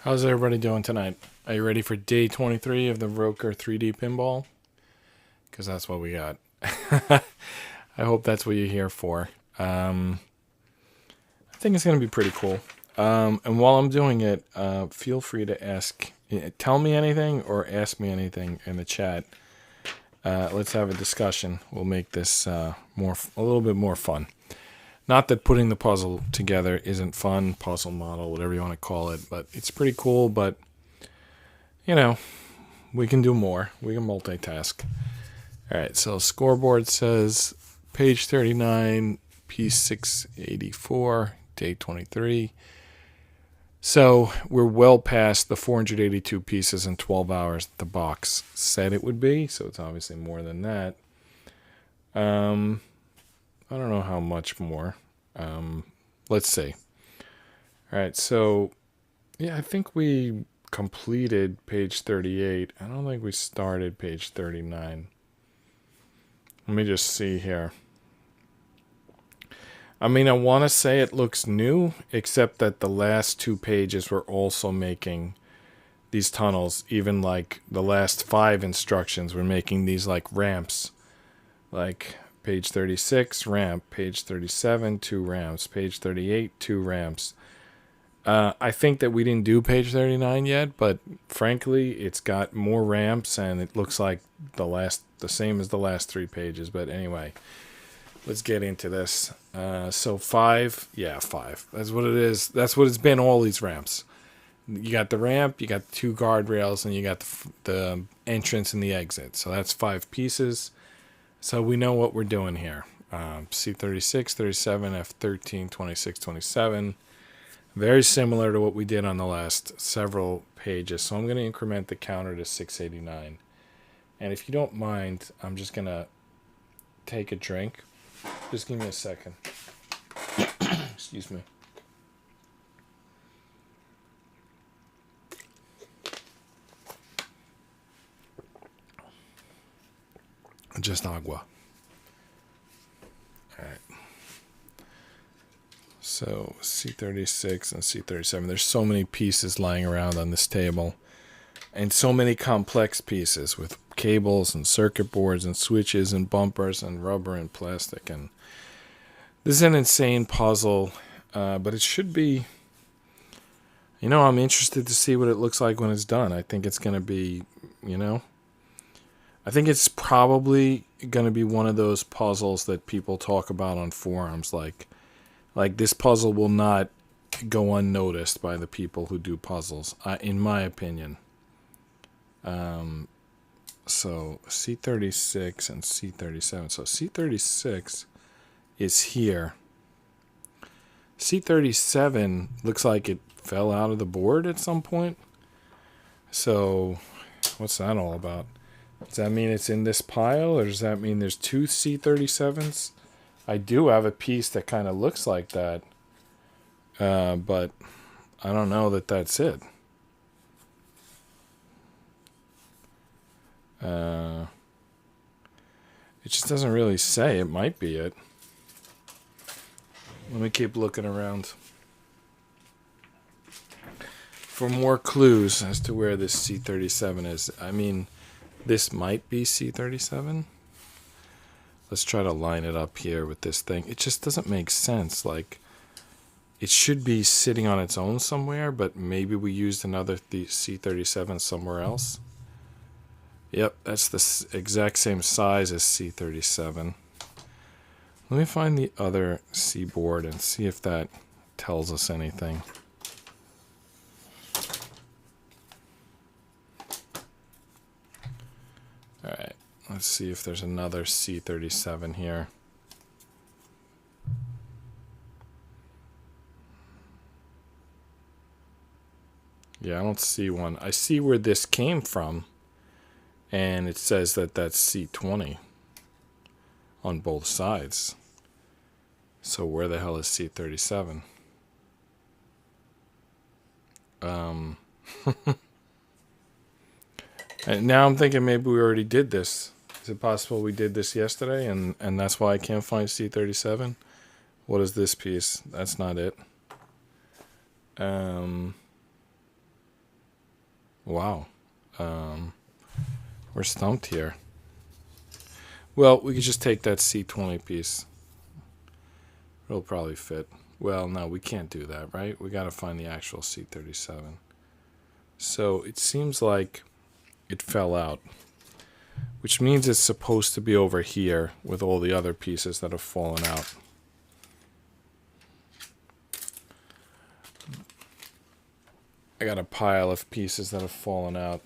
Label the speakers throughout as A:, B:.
A: How's everybody doing tonight? Are you ready for day 23 of the ROKR 3D Pinball? Because that's what we got. I hope that's what you're here for. I think it's going to be pretty cool. And while I'm doing it, feel free to tell me anything or ask me anything in the chat. Let's have a discussion. We'll make this a little bit more fun. Not that putting the puzzle together isn't fun, puzzle model, whatever you want to call it, but it's pretty cool, but, you know, we can do more. We can multitask. All right, so scoreboard says page 39, piece 684, day 23. So we're well past the 482 pieces in 12 hours the box said it would be, so it's obviously more than that. I don't know how much more. Let's see. All right, so yeah, I think we completed page 38. I don't think we started page 39. Let me just see here. I mean, I want to say it looks new, except that the last two pages were also making these tunnels. Even like the last 5 instructions were making these like ramps, like page 36, ramp. Page 37, 2 ramps. Page 38, 2 ramps. I think that we didn't do page 39 yet, but frankly, it's got more ramps, and it looks like the same as the last 3 pages. But anyway, let's get into this. So 5, yeah, 5. That's what it is. That's what it's been, all these ramps. You got the ramp, you got the 2 guardrails, and you got the entrance and the exit. So that's 5 pieces. So we know what we're doing here. C36, 37, F13, 26, 27. Very similar to what we did on the last several pages. So I'm going to increment the counter to 689. And if you don't mind, I'm just going to take a drink. Just give me a second. Excuse me. Just agua. All right. So C36 and C37. There's so many pieces lying around on this table. And so many complex pieces with cables and circuit boards and switches and bumpers and rubber and plastic. And this is an insane puzzle, but it should be... You know, I'm interested to see what it looks like when it's done. I think it's going to be, I think it's probably going to be one of those puzzles that people talk about on forums. Like this puzzle will not go unnoticed by the people who do puzzles, in my opinion. So C36 and C37. So C36 is here. C37 looks like it fell out of the board at some point. So what's that all about? Does that mean it's in this pile, or does that mean there's 2 C37s? I do have a piece that kind of looks like that, but I don't know that that's it. It just doesn't really say. It might be it. Let me keep looking around for more clues as to where this C37 is. I mean, this might be C37. Let's try to line it up here with this thing. It just doesn't make sense. Like, it should be sitting on its own somewhere, but maybe we used another C37 somewhere else. Yep, that's the exact same size as C37. Let me find the other C board and see if that tells us anything. Alright, let's see if there's another C37 here. Yeah, I don't see one. I see where this came from, and it says that that's C20 on both sides. So where the hell is C37? And now I'm thinking maybe we already did this. Is it possible we did this yesterday and that's why I can't find C37? What is this piece? That's not it. Wow. We're stumped here. Well, we could just take that C20 piece. It'll probably fit. Well, no, we can't do that, right? We got to find the actual C37. So it seems like it fell out, which means it's supposed to be over here with all the other pieces that have fallen out. I got a pile of pieces that have fallen out.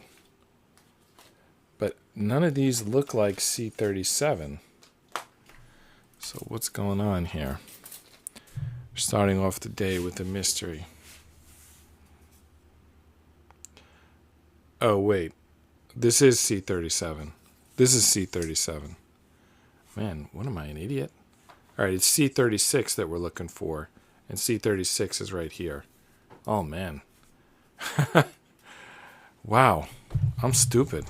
A: But none of these look like C37. So what's going on here? We're starting off the day with a mystery. Oh, wait. This is C37. This is C37. Man, what am I, an idiot? All right, it's C36 that we're looking for. And C36 is right here. Oh, man. Wow. I'm stupid.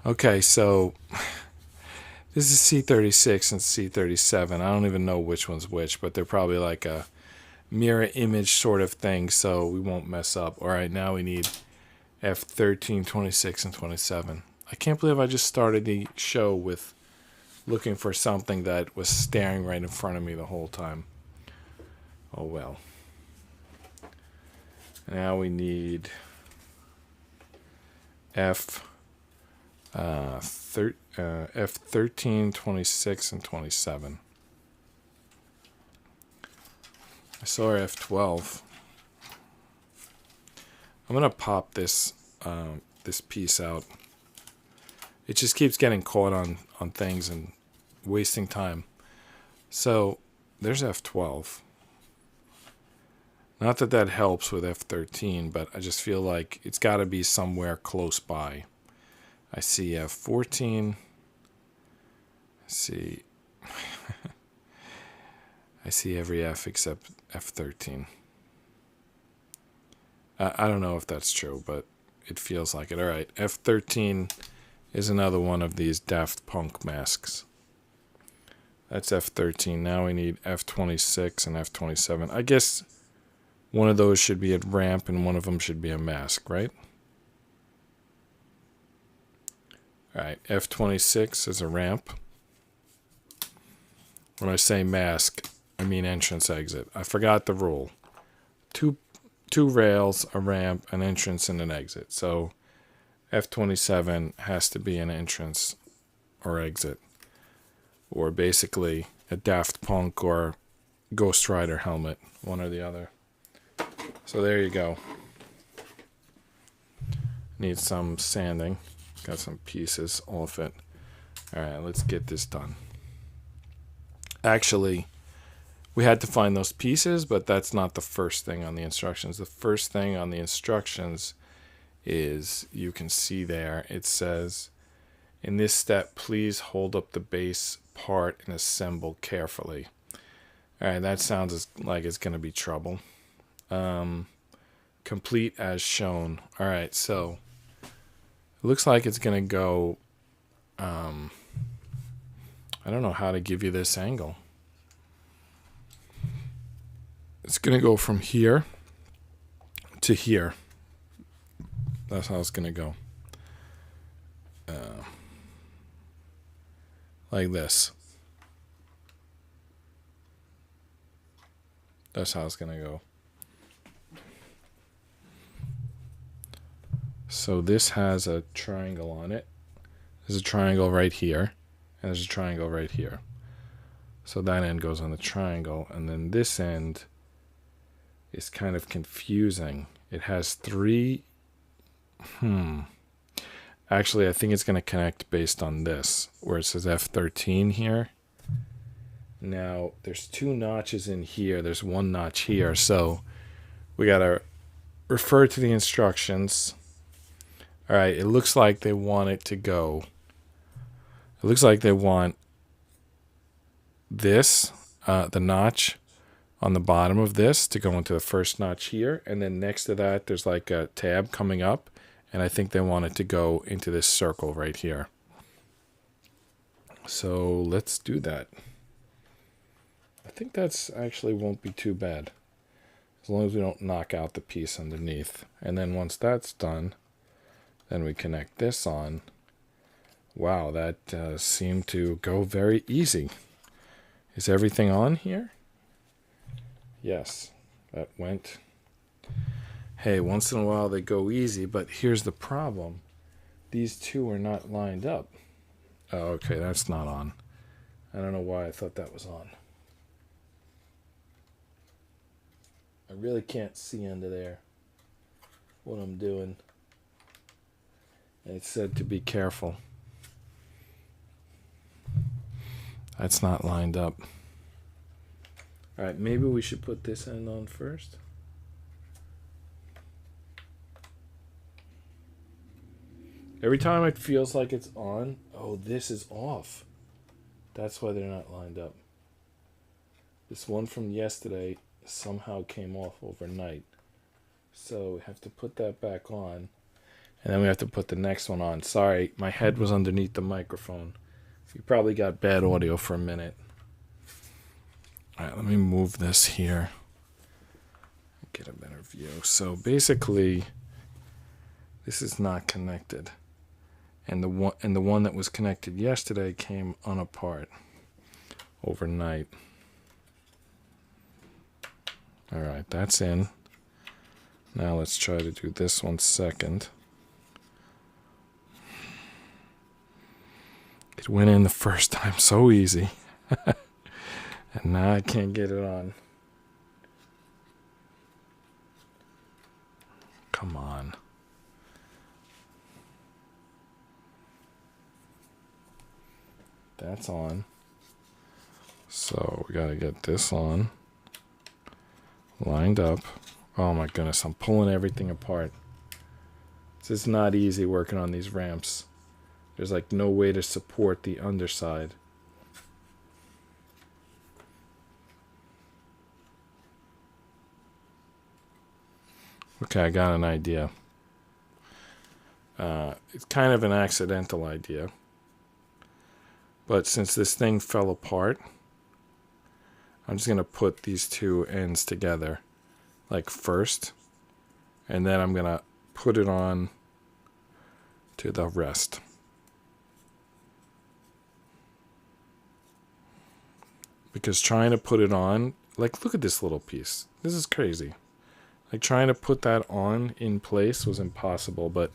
A: Okay, so this is C36 and C37. I don't even know which one's which, but they're probably like a mirror image sort of thing, so we won't mess up. All right, now we need F13, 26, and 27. I can't believe I just started the show with looking for something that was staring right in front of me the whole time. Oh, well. Now we need F13, 26, and 27. I saw our F12. I'm gonna pop this this piece out. It just keeps getting caught on things and wasting time. So there's F12. Not that that helps with F13, but I just feel like it's got to be somewhere close by. I see F14. I see I see every F except F13. I don't know if that's true, but it feels like it. All right, F13 is another one of these Daft Punk masks. That's F13. Now we need F26 and F27. I guess one of those should be a ramp and one of them should be a mask, right? All right, F26 is a ramp. When I say mask, I mean entrance exit. I forgot the rule. Two rails, a ramp, an entrance, and an exit. So F27 has to be an entrance or exit. Or basically a Daft Punk or Ghost Rider helmet, one or the other. So there you go. Need some sanding. Got some pieces off it. All right, let's get this done. Actually, we had to find those pieces, but that's not the first thing on the instructions. The first thing on the instructions is, you can see there, it says, in this step, please hold up the base part and assemble carefully. All right, that sounds like it's going to be trouble. Complete as shown. All right, so it looks like it's going to go, I don't know how to give you this angle. It's going to go from here to here. That's how it's going to go. Like this. That's how it's going to go. So this has a triangle on it. There's a triangle right here. And there's a triangle right here. So that end goes on the triangle. And then this end is kind of confusing. It has three... Actually, I think it's going to connect based on this, where it says F13 here. Now, there's two notches in here. There's one notch here. So we got to refer to the instructions. All right, it looks like they want it to go. It looks like they want this, the notch on the bottom of this, to go into the first notch here. And then next to that, there's like a tab coming up. And I think they want it to go into this circle right here. So let's do that. I think that's actually won't be too bad, as long as we don't knock out the piece underneath. And then once that's done, Then we connect this on. Wow, that seemed to go very easy. Is everything on here? Yes, that went. Hey, once in a while they go easy, but here's the problem. These two are not lined up. Oh, okay, that's not on. I don't know why I thought that was on. I really can't see under there what I'm doing. And it said to be careful. That's not lined up. Alright, maybe we should put this end on first. Every time it feels like it's on, oh, this is off. That's why they're not lined up. This one from yesterday somehow came off overnight. So we have to put that back on. And then we have to put the next one on. Sorry, my head was underneath the microphone. You probably got bad audio for a minute. Alright, let me move this here. Get a better view. So basically, this is not connected. And the one that was connected yesterday came unapart overnight. Alright, that's in. Now let's try to do this one second. It went in the first time so easy. And now I can't get it on. Come on. That's on. So we gotta get this on. Lined up. Oh my goodness, I'm pulling everything apart. This is not easy working on these ramps. There's like no way to support the underside. Okay, I got an idea. It's kind of an accidental idea. But since this thing fell apart, I'm just going to put these two ends together. Like first. And then I'm going to put it on to the rest. Because trying to put it on, like look at this little piece. This is crazy. Like trying to put that on in place was impossible, but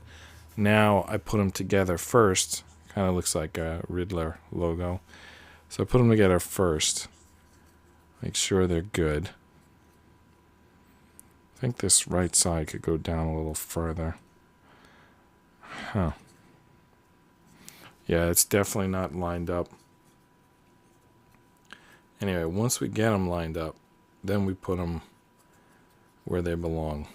A: now I put them together first. Kind of looks like a Riddler logo. So I put them together first. Make sure they're good. I think this right side could go down a little further. Huh. Yeah, it's definitely not lined up. Anyway, once we get them lined up, then we put them where they belong.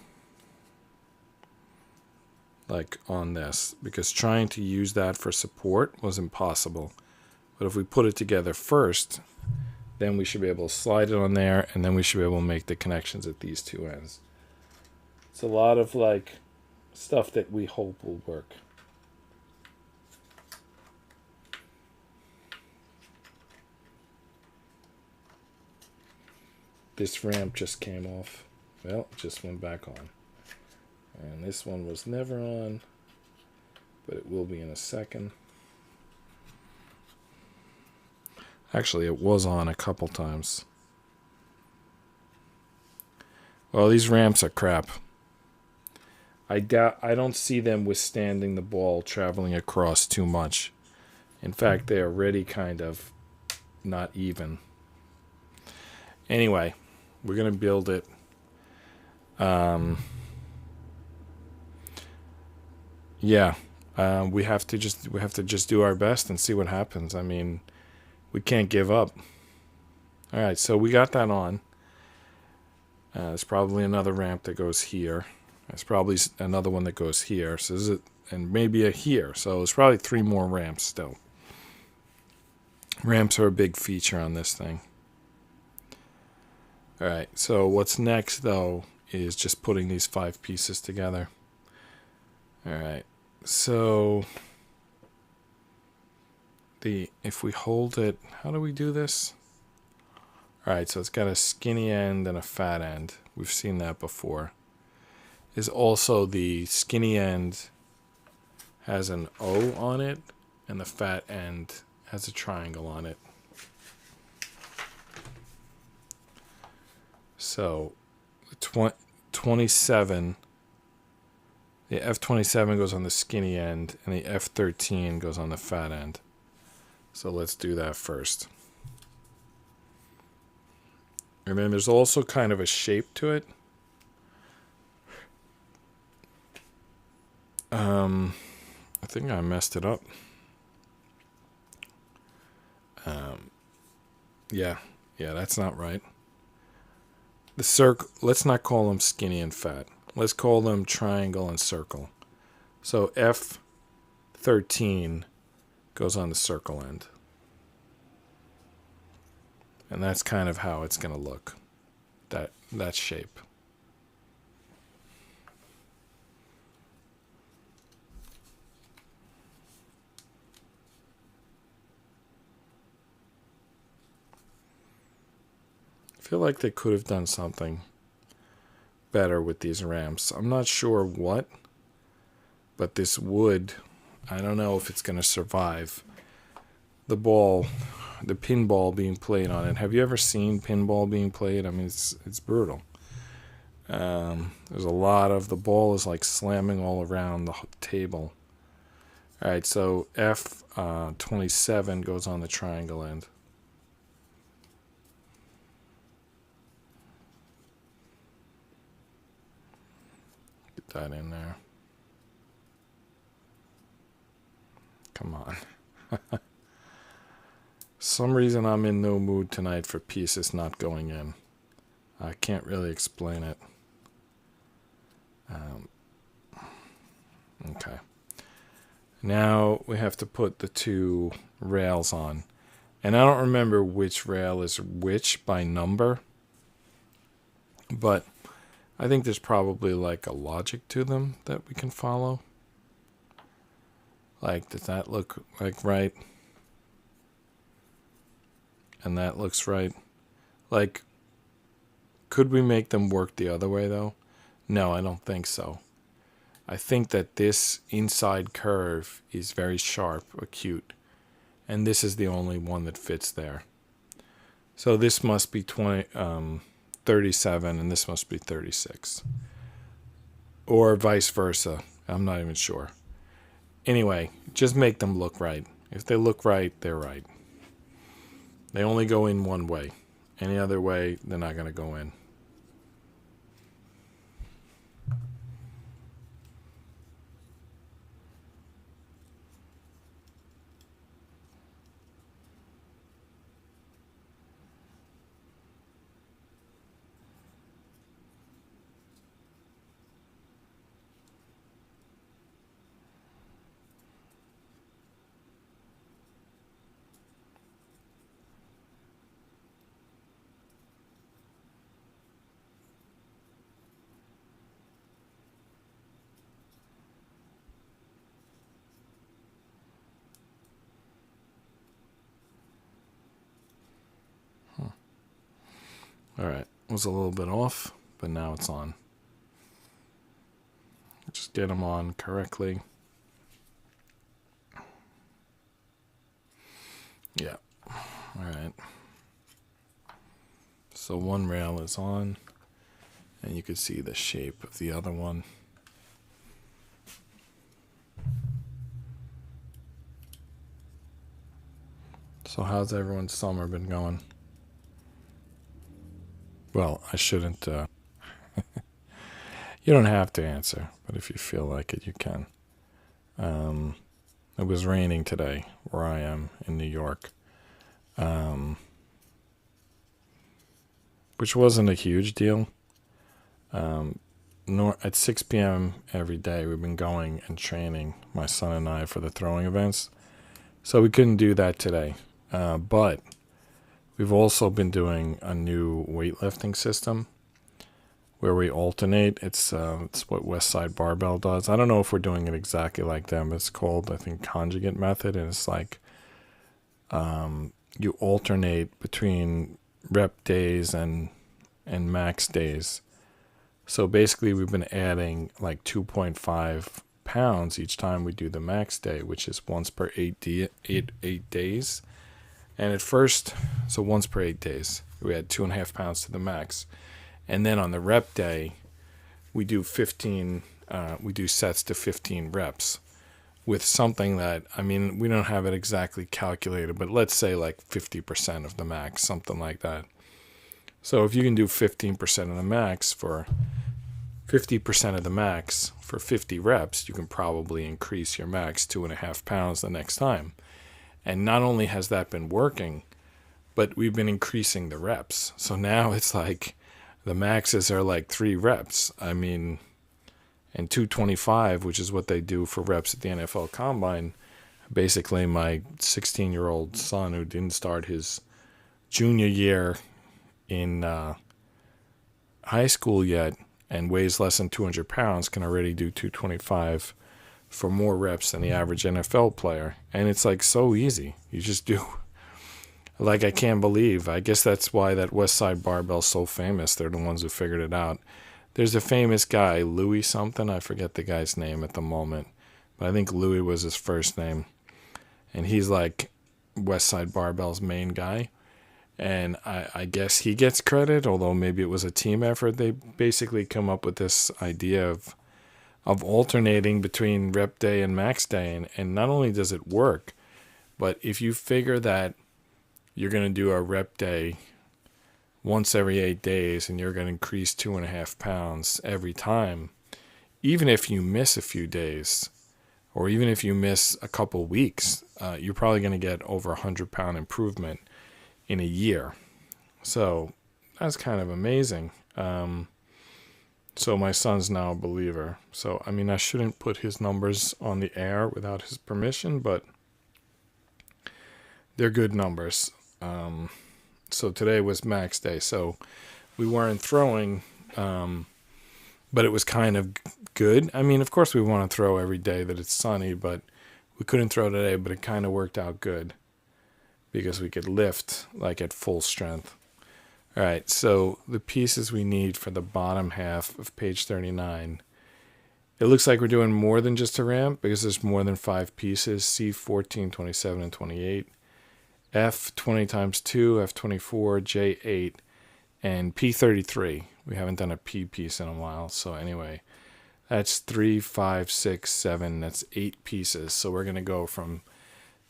A: Like on this. Because trying to use that for support was impossible. But if we put it together first, then we should be able to slide it on there, and then we should be able to make the connections at these two ends. It's a lot of like stuff that we hope will work. This ramp just came off. Well, it just went back on. And this one was never on, but it will be in a second. Actually, it was on a couple times. Well, these ramps are crap. I don't see them withstanding the ball traveling across too much. In fact, they are already kind of not even. Anyway, we're gonna build it. Yeah, we have to just do our best and see what happens. I mean, we can't give up. All right, so we got that on. There's probably another ramp that goes here. There's probably another one that goes here. So this is and maybe a here. So there's probably 3 more ramps still. Ramps are a big feature on this thing. All right, so what's next though is just putting these 5 pieces together. All right, so if we hold it, how do we do this? All right, so it's got a skinny end and a fat end. We've seen that before. Is also the skinny end has an O on it, and the fat end has a triangle on it. So 27, the F27 goes on the skinny end, and the F13 goes on the fat end. So let's do that first. And then there's also kind of a shape to it. I think I messed it up. Yeah, that's not right. The circle, let's not call them skinny and fat. Let's call them triangle and circle. So F13 goes on the circle end. And that's kind of how it's going to look, that shape. I feel like they could have done something better with these ramps. I'm not sure what, but this wood, I don't know if it's going to survive the pinball being played on it. Have you ever seen pinball being played? I mean, it's brutal. There's a lot of, the ball is like slamming all around the table. All right, so F27 goes on the triangle end. Get that in there. Come on. Some reason I'm in no mood tonight for pieces not going in. I can't really explain it. Okay. Now we have to put the two rails on. And I don't remember which rail is which by number. But I think there's probably like a logic to them that we can follow. Like, does that look like right? And that looks right. Like, could we make them work the other way though? No, I don't think so. I think that this inside curve is very sharp, acute. And this is the only one that fits there. So this must be 37 and this must be 36. Or vice versa. I'm not even sure. Anyway, just make them look right. If they look right, they're right. They only go in one way. Any other way, they're not going to go in. All right, was a little bit off, but now it's on. Just get them on correctly. Yeah, all right. So one rail is on, and you can see the shape of the other one. So how's everyone's summer been going? Well, I shouldn't. You don't have to answer, but if you feel like it, you can. It was raining today where I am in New York, which wasn't a huge deal. At 6 p.m. every day, we've been going and training, my son and I, for the throwing events. So we couldn't do that today. But we've also been doing a new weightlifting system where we alternate. It's what West Side Barbell does. I don't know if we're doing it exactly like them. It's called, I think, conjugate method. And it's like you alternate between rep days and max days. So basically we've been adding like 2.5 pounds each time we do the max day, which is once per 8 days. And at first, so once per 8 days, we had 2.5 pounds to the max. And then on the rep day, we do 15, we do sets to 15 reps with something that, I mean, we don't have it exactly calculated, but let's say like 50% of the max, something like that. So if you can do 15% of the max for 50% of the max for 50 reps, you can probably increase your max 2.5 pounds the next time. And not only has that been working, but we've been increasing the reps. So now it's like the maxes are like 3 reps. I mean, and 225, which is what they do for reps at the NFL Combine. Basically, my 16-year-old son who didn't start his junior year in high school yet and weighs less than 200 pounds can already do 225 for more reps than the average NFL player. And it's like so easy. You just do. Like, I can't believe. I guess that's why that West Side Barbell's so famous. They're the ones who figured it out. There's a famous guy, Louis something. I forget the guy's name at the moment. But I think Louis was his first name. And he's like West Side Barbell's main guy. And I guess he gets credit, although maybe it was a team effort. They basically come up with this idea of alternating between rep day and max day. And not only does it work, but if you figure that you're going to do a rep day once every 8 days and you're going to increase 2.5 pounds every time, even if you miss a few days or even if you miss a couple weeks, you're probably going to get over 100-pound improvement in a year. So that's kind of amazing. So my son's now a believer. So, I mean, I shouldn't put his numbers on the air without his permission, but they're good numbers. So today was max day. So we weren't throwing, but it was kind of good. I mean, of course we want to throw every day that it's sunny, but we couldn't throw today, but it kind of worked out good because we could lift like at full strength. All right, so the pieces we need for the bottom half of page 39. It looks like we're doing more than just a ramp because there's more than 5 pieces, C14, 27, and 28. F20 times 2, F24, J8, and P33. We haven't done a P piece in a while, so anyway, that's 3, 5, 6, 7, that's 8 pieces. So we're going to go from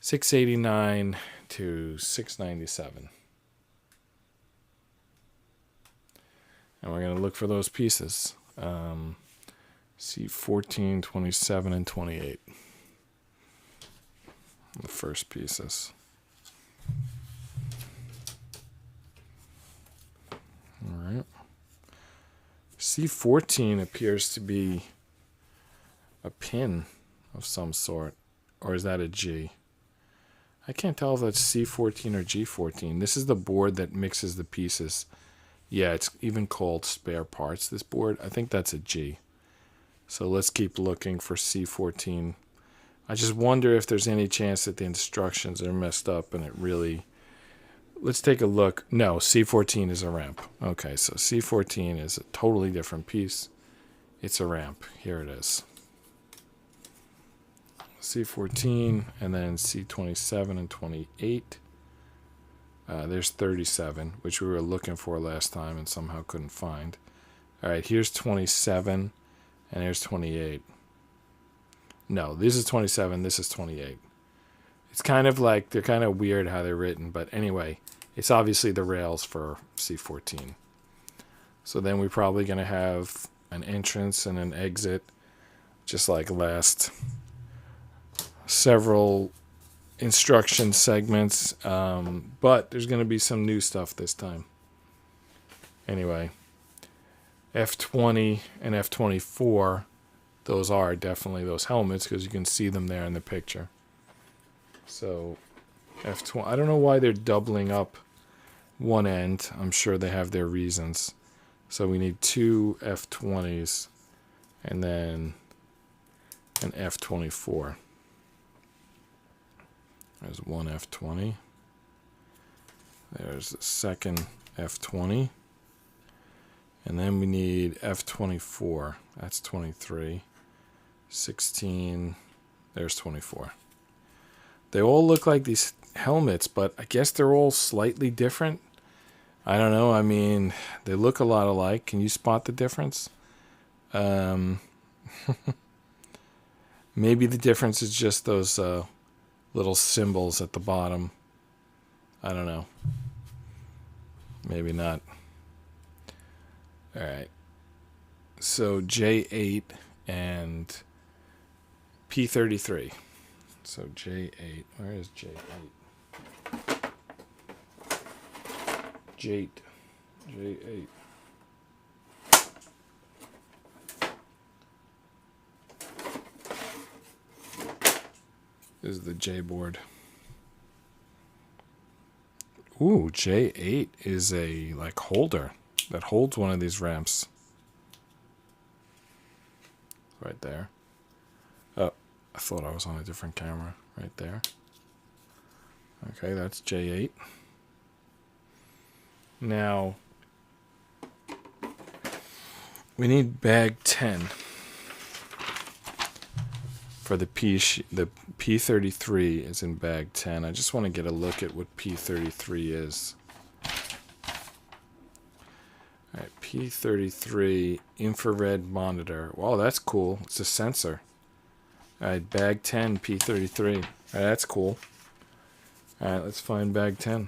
A: 689 to 697. And we're going to look for those pieces. C14, 27, and 28. The first pieces. All right. C14 appears to be a pin of some sort. Or is that a G? I can't tell if that's C14 or G14. This is the board that mixes the pieces. Yeah, it's even called spare parts, this board. I think that's a G. So let's keep looking for C14. I just wonder if there's any chance that the instructions are messed up and it really... Let's take a look. No, C14 is a ramp. Okay, so C14 is a totally different piece. It's a ramp. Here it is. C14 and then C27 and 28. There's 37, which we were looking for last time and somehow couldn't find. All right, here's 27 and here's 28. No, this is 27, this is 28. It's kind of like, they're kind of weird how they're written, but anyway, it's obviously the rails for C14. So then we're probably going to have an entrance and an exit, just like last several instruction segments, but there's going to be some new stuff this time. Anyway, F20 and F24, those are definitely those helmets because you can see them there in the picture. So F20, I don't know why they're doubling up one end. I'm sure they have their reasons. So we need 2 F20s and then an F24. There's one F20. There's the second F20. And then we need F24. That's 23. 16. There's 24. They all look like these helmets, but I guess they're all slightly different. I don't know. I mean, they look a lot alike. Can you spot the difference? Maybe the difference is just those little symbols at the bottom. I don't know. Maybe not. All right. So J8 and P33. So J8. Where is J8? J8. This is the J board. Ooh, J8 is a like holder that holds one of these ramps. Right there. Oh, I thought I was on a different camera. Right there. Okay, that's J8. Now, we need bag 10 for the P33 is in bag 10. I just want to get a look at what P33 is. All right, P33 infrared monitor. Wow, that's cool. It's a sensor. All right, bag 10 P33. All right, that's cool. All right, let's find bag 10.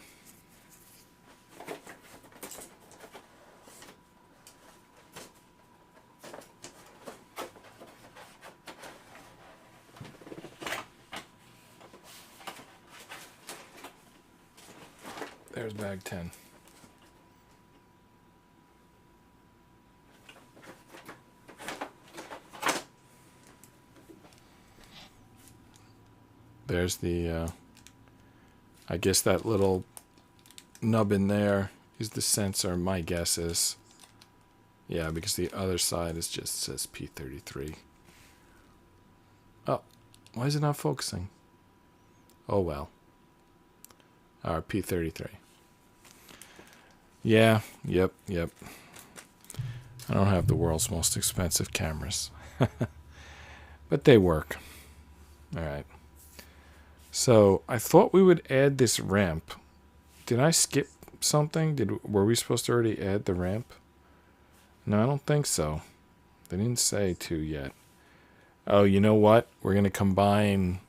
A: There's bag 10. There's the, I guess that little nub in there is the sensor. My guess is, yeah, because the other side is just says P33. Oh, why is it not focusing? Oh well. Our P33. Yeah, yep. I don't have the world's most expensive cameras. But they work. All right. So I thought we would add this ramp. Did I skip something? Were we supposed to already add the ramp? No, I don't think so. They didn't say to yet. Oh, you know what? We're going to combine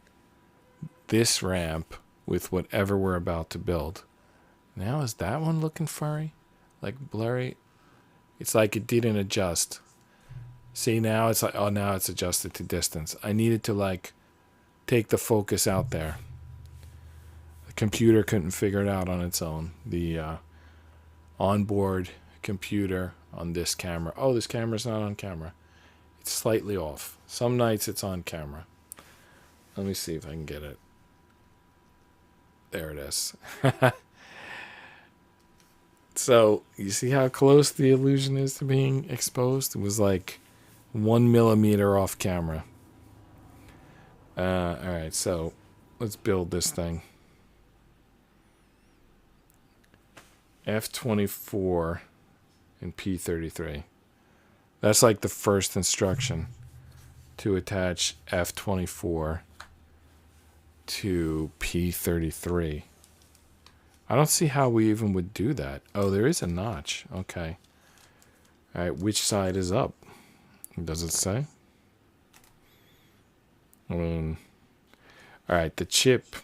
A: this ramp with whatever we're about to build. Now is that one looking furry? Like blurry? It's like it didn't adjust. See, now it's like, oh, now it's adjusted to distance. I needed to like take the focus out there. The computer couldn't figure it out on its own. The onboard computer on this camera. Oh, this camera's not on camera. It's slightly off. Some nights it's on camera. Let me see if I can get it. There it is. So, you see how close the illusion is to being exposed? It was like 1 millimeter off camera. Alright, so let's build this thing. F24 and P33. That's like the first instruction to attach F24 to P33. I don't see how we even would do that. Oh, there is a notch. Okay. All right, which side is up? Does it say? I mean, all right, the chip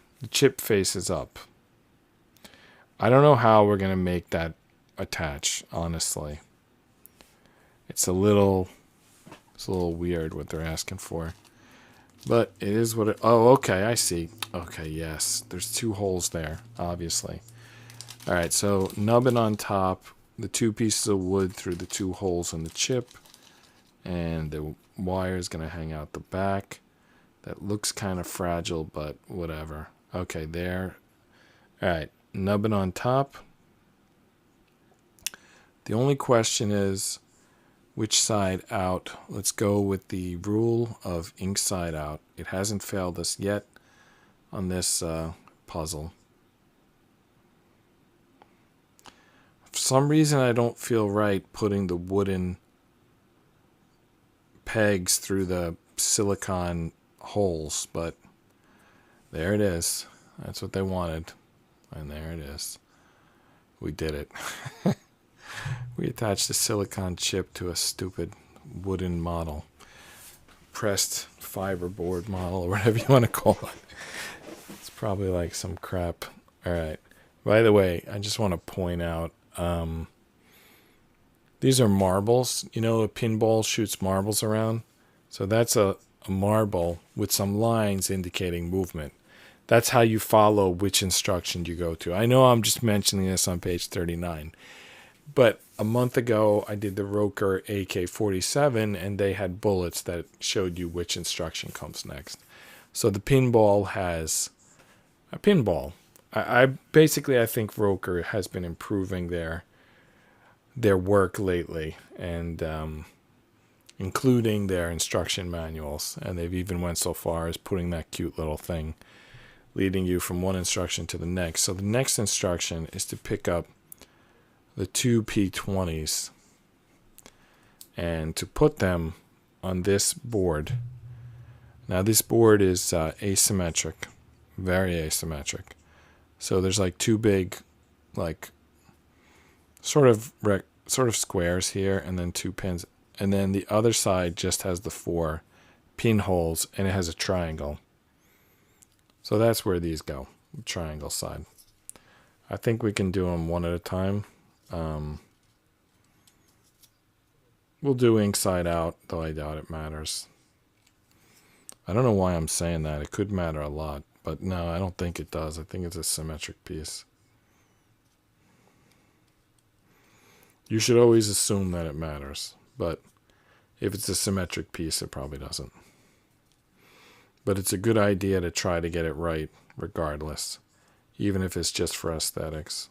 A: face is up. I don't know how we're going to make that attach, honestly. It's a little weird what they're asking for. But it is what it... Oh, okay, I see. Okay, yes. There's 2 holes there, obviously. All right, so nubbin on top, the 2 pieces of wood through the 2 holes in the chip, and the wire is going to hang out the back. That looks kind of fragile, but whatever. Okay, there. All right, nubbin on top. The only question is which side out. Let's go with the rule of inside out. It hasn't failed us yet on this puzzle. For some reason, I don't feel right putting the wooden pegs through the silicone holes, but there it is. That's what they wanted. And there it is. We did it. We attached a silicone chip to a stupid wooden model. Pressed fiberboard model, or whatever you want to call it. It's probably like some crap. Alright. By the way, I just want to point out, these are marbles. You know, a pinball shoots marbles around. So that's a marble with some lines indicating movement. That's how you follow which instruction you go to. I know I'm just mentioning this on page 39. But a month ago, I did the ROKR AK-47, and they had bullets that showed you which instruction comes next. So the pinball has a pinball. I basically, I think ROKR has been improving their work lately, and including their instruction manuals. And they've even went so far as putting that cute little thing leading you from one instruction to the next. So the next instruction is to pick up the two P20s and to put them on this board. Now this board is asymmetric, very asymmetric. So there's like two big, like sort of squares here, and then two pins, and then the other side just has the 4 pinholes, and it has a triangle. So that's where these go, the triangle side. I think we can do them one at a time. We'll do inside out, though I doubt it matters. I don't know why I'm saying that. It could matter a lot, but no, I don't think it does. I think it's a symmetric piece. You should always assume that it matters, but if it's a symmetric piece, it probably doesn't. But it's a good idea to try to get it right, regardless, even if it's just for aesthetics.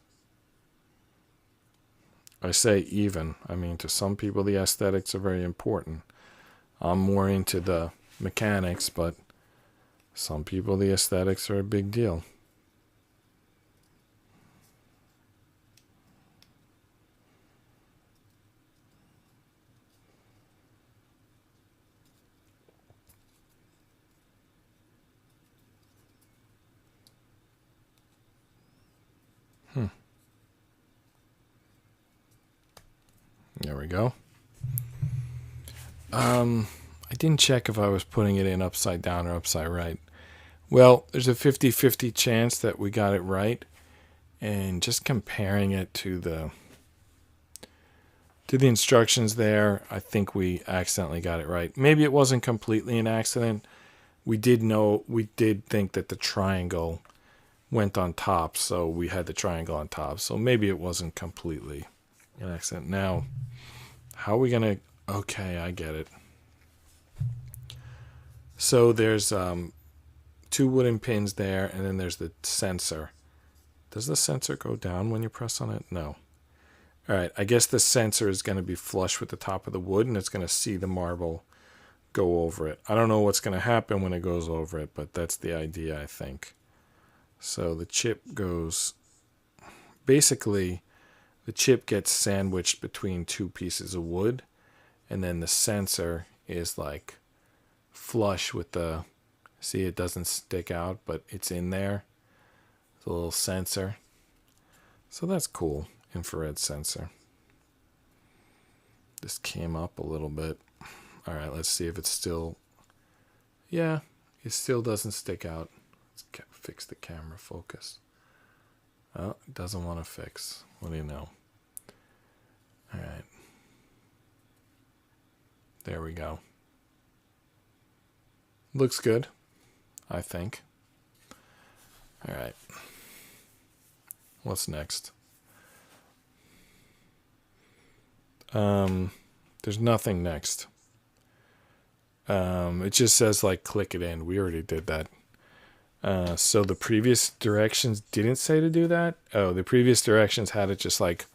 A: I say even. I mean, to some people, the aesthetics are very important. I'm more into the mechanics, but some people, the aesthetics are a big deal. There we go. I didn't check if I was putting it in upside down or upside right. Well, there's a 50-50 chance that we got it right. And just comparing it to the instructions there, I think we accidentally got it right. Maybe it wasn't completely an accident. We did think that the triangle went on top, so we had the triangle on top. So maybe it wasn't completely an accident. Now, how are we going to... Okay, I get it. So there's 2 wooden pins there, and then there's the sensor. Does the sensor go down when you press on it? No. All right, I guess the sensor is going to be flush with the top of the wood, and it's going to see the marble go over it. I don't know what's going to happen when it goes over it, but that's the idea, I think. So the chip goes... Basically, the chip gets sandwiched between 2 pieces of wood, and then the sensor is like flush with the... See, it doesn't stick out, but it's in there. It's a little sensor. So that's cool. Infrared sensor. This came up a little bit. All right, let's see if it's still... Yeah, it still doesn't stick out. Let's fix the camera focus. Oh, it doesn't want to fix. What do you know? All right. There we go. Looks good, I think. All right. What's next? There's nothing next. It just says like click it in. We already did that. So the previous directions didn't say to do that. Oh, the previous directions had it just like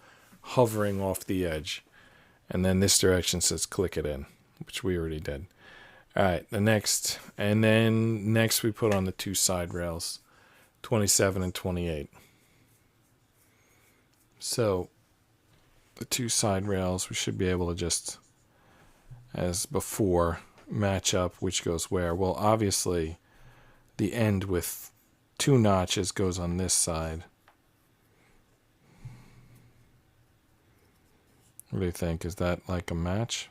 A: hovering off the edge. And then this direction says click it in, which we already did. All right, the next. And then next we put on the 2 side rails, 27 and 28. So the 2 side rails, we should be able to just, as before, match up which goes where. Well, obviously, the end with 2 notches goes on this side. What do you think? Is that like a match?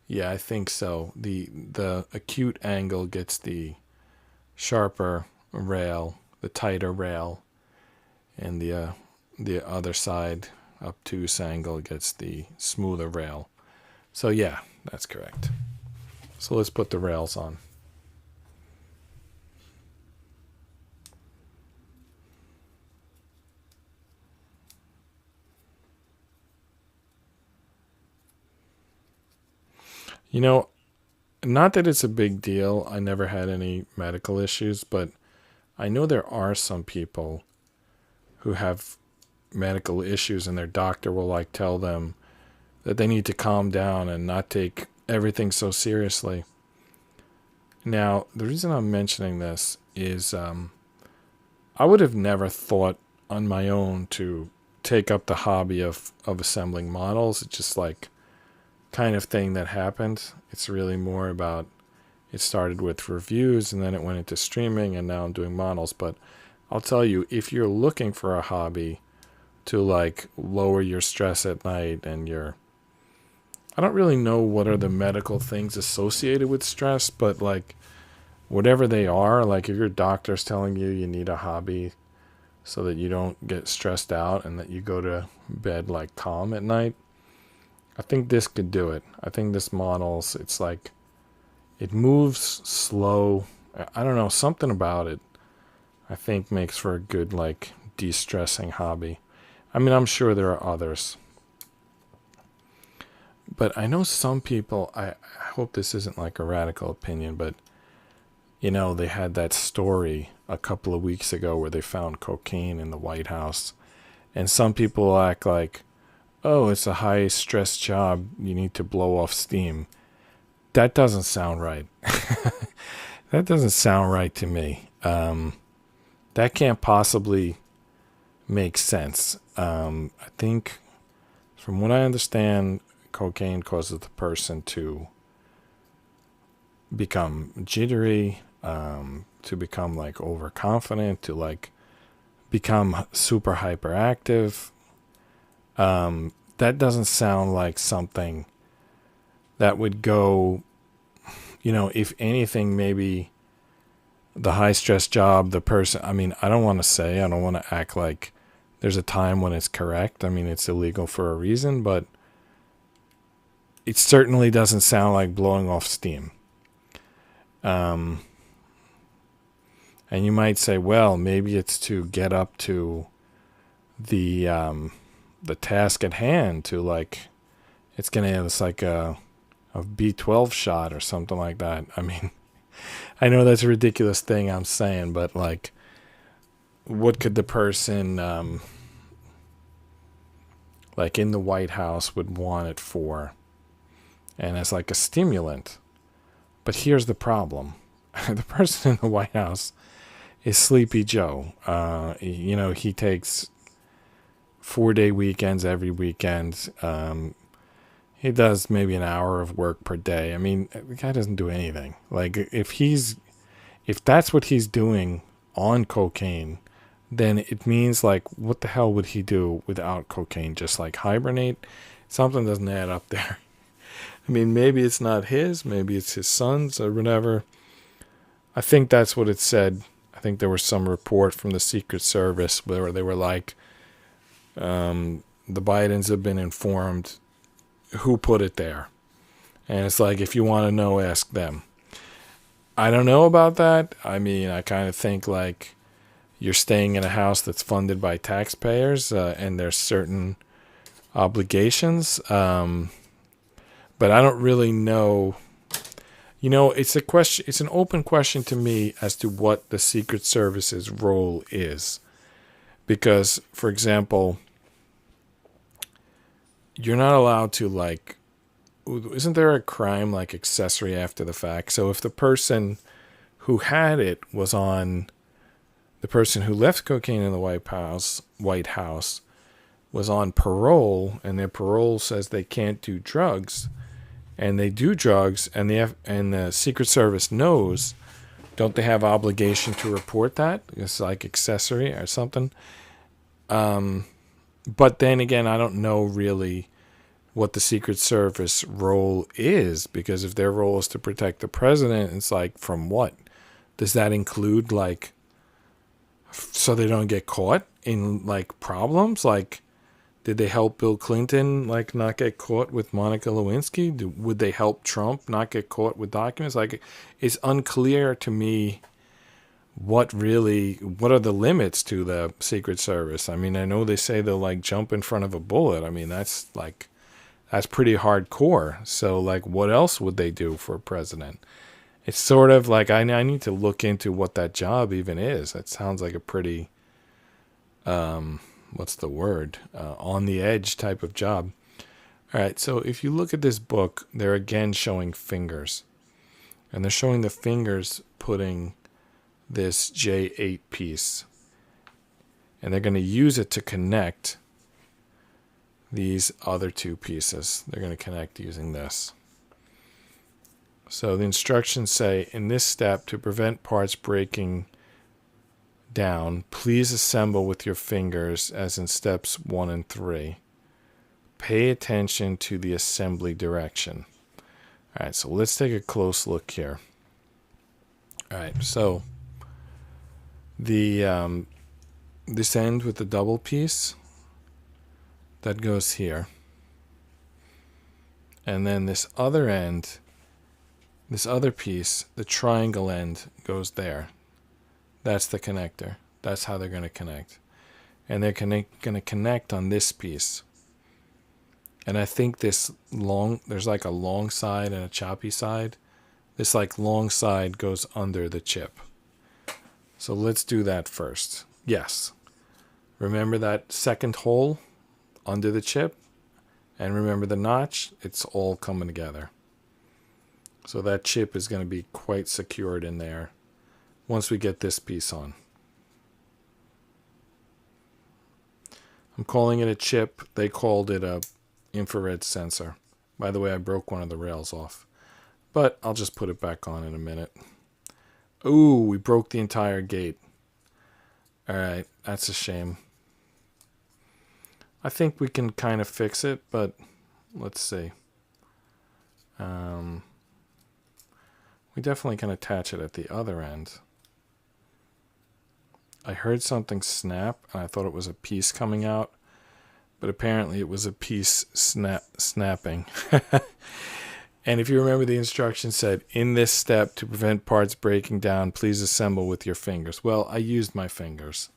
A: Yeah, I think so. The acute angle gets the sharper rail, the tighter rail, and the other side, obtuse angle, gets the smoother rail. So yeah, that's correct. So let's put the rails on. You know, not that it's a big deal. I never had any medical issues, but I know there are some people who have medical issues and their doctor will like tell them that they need to calm down and not take everything so seriously. Now, the reason I'm mentioning this is I would have never thought on my own to take up the hobby of assembling models. It's just like kind of thing that happened. It's really more about, it started with reviews and then it went into streaming and now I'm doing models. But I'll tell you, if you're looking for a hobby to like lower your stress at night and I don't really know what are the medical things associated with stress, but like whatever they are, like if your doctor's telling you you need a hobby so that you don't get stressed out and that you go to bed like calm at night, I think this could do it. I think this models, it's like, it moves slow. I don't know, something about it I think makes for a good like de-stressing hobby. I mean, I'm sure there are others. But I know some people, I hope this isn't like a radical opinion, but you know, they had that story a couple of weeks ago where they found cocaine in the White House. And some people act like, oh, it's a high stress job, you need to blow off steam. That doesn't sound right. That doesn't sound right to me. That can't possibly make sense. I think, from what I understand, cocaine causes the person to become jittery, to become like overconfident, to like become super hyperactive. That doesn't sound like something that would go, you know, if anything, maybe the high stress job, the person, I mean, I don't want to act like there's a time when it's correct. I mean, it's illegal for a reason, but it certainly doesn't sound like blowing off steam. And you might say, well, maybe it's to get up to the task at hand, to like, it's like a B12 shot or something like that. I mean, I know that's a ridiculous thing I'm saying, but like, what could the person like in the White House would want it for? And as like a stimulant. But here's the problem. The person in the White House is Sleepy Joe. You know, he takes 4-day weekends every weekend. He does maybe an hour of work per day. I mean, the guy doesn't do anything. Like, if that's what he's doing on cocaine, then it means like, what the hell would he do without cocaine? Just like hibernate? Something doesn't add up there. I mean, maybe it's not his, maybe it's his son's or whatever. I think that's what it said. I think there was some report from the Secret Service where they were like, the Bidens have been informed who put it there. And it's like, if you want to know, ask them. I don't know about that. I mean, I kind of think like you're staying in a house that's funded by taxpayers, and there's certain obligations. But I don't really know. You know, it's a question. It's an open question to me as to what the Secret Service's role is. Because, for example, you're not allowed to like, isn't there a crime like accessory after the fact? So if the person who had it was on, the person who left cocaine in the White House was on parole, and their parole says they can't do drugs, and they do drugs, and the Secret Service knows, don't they have obligation to report that? It's like accessory or something. But then again, I don't know really what the Secret Service role is, because if their role is to protect the president, it's like, from what? Does that include, like, so they don't get caught in, like, problems? Like, did they help Bill Clinton, like, not get caught with Monica Lewinsky? Would they help Trump not get caught with documents? Like, it's unclear to me what are the limits to the Secret Service. I mean, I know they say they'll, like, jump in front of a bullet. I mean, that's pretty hardcore. So, like, what else would they do for a president? It's sort of like, I need to look into what that job even is. That sounds like a pretty, what's the word? On the edge type of job. All right, so if you look at this book, they're again showing fingers. And they're showing the fingers putting this J8 piece. And they're going to use it to connect these other two pieces. They're going to connect using this. So the instructions say, in this step, to prevent parts breaking down, please assemble with your fingers as in steps 1 and 3. Pay attention to the assembly direction. All right, so let's take a close look here. All right, so the this end with the double piece, that goes here. And then this other end, this other piece, the triangle end, goes there. That's the connector. That's how they're going to connect. And they're going to connect on this piece. And I think there's like a long side and a choppy side. This, like, long side goes under the chip. So let's do that first. Yes. Remember that second hole under the chip? And remember the notch? It's all coming together. So that chip is going to be quite secured in there once we get this piece on. I'm calling it a chip. They called it a infrared sensor. By the way, I broke one of the rails off. But I'll just put it back on in a minute. Ooh, we broke the entire gate. Alright, that's a shame. I think we can kind of fix it, but let's see. We definitely can attach it at the other end. I heard something snap, and I thought it was a piece coming out, but apparently it was a piece snapping. And if you remember, the instructions said, in this step, to prevent parts breaking down, please assemble with your fingers. Well, I used my fingers,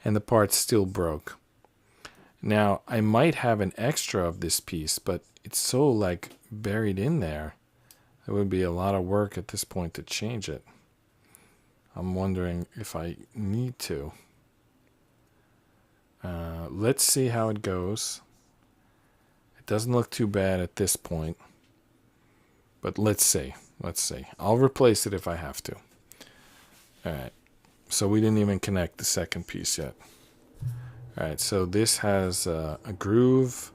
A: and the parts still broke. Now, I might have an extra of this piece, but it's so, like, buried in there. It would be a lot of work at this point to change it. I'm wondering if I need to. Let's see how it goes. It doesn't look too bad at this point. But let's see. Let's see. I'll replace it if I have to. Alright. So we didn't even connect the second piece yet. Alright, so this has a groove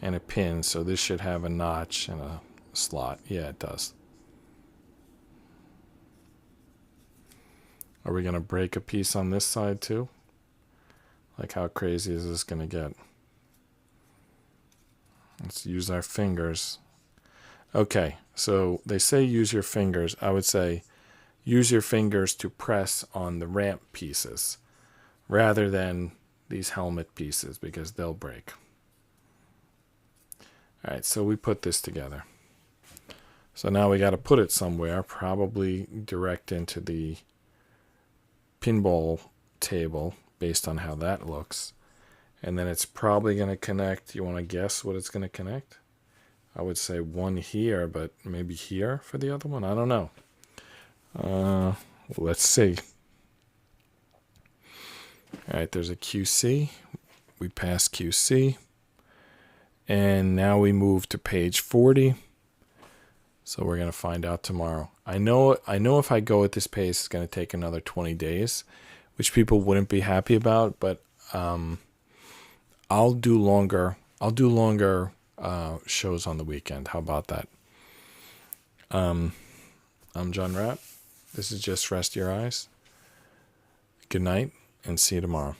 A: and a pin. So this should have a notch and a slot. Yeah, it does. Are we going to break a piece on this side too? Like, how crazy is this going to get? Let's use our fingers. Okay, so they say use your fingers. I would say use your fingers to press on the ramp pieces rather than these helmet pieces, because they'll break. All right, so we put this together. So now we got to put it somewhere, probably direct into the pinball table based on how that looks. And then it's probably going to connect. You want to guess what it's going to connect? I would say one here, but maybe here for the other one. I don't know. Let's see. All right, there's a QC. We passed QC. And now we move to page 40. So we're going to find out tomorrow. I know if I go at this pace, it's going to take another 20 days, which people wouldn't be happy about, but I'll do longer shows on the weekend. How about that? I'm John Rapp. This is Just Rest Your Eyes. Good night, and see you tomorrow.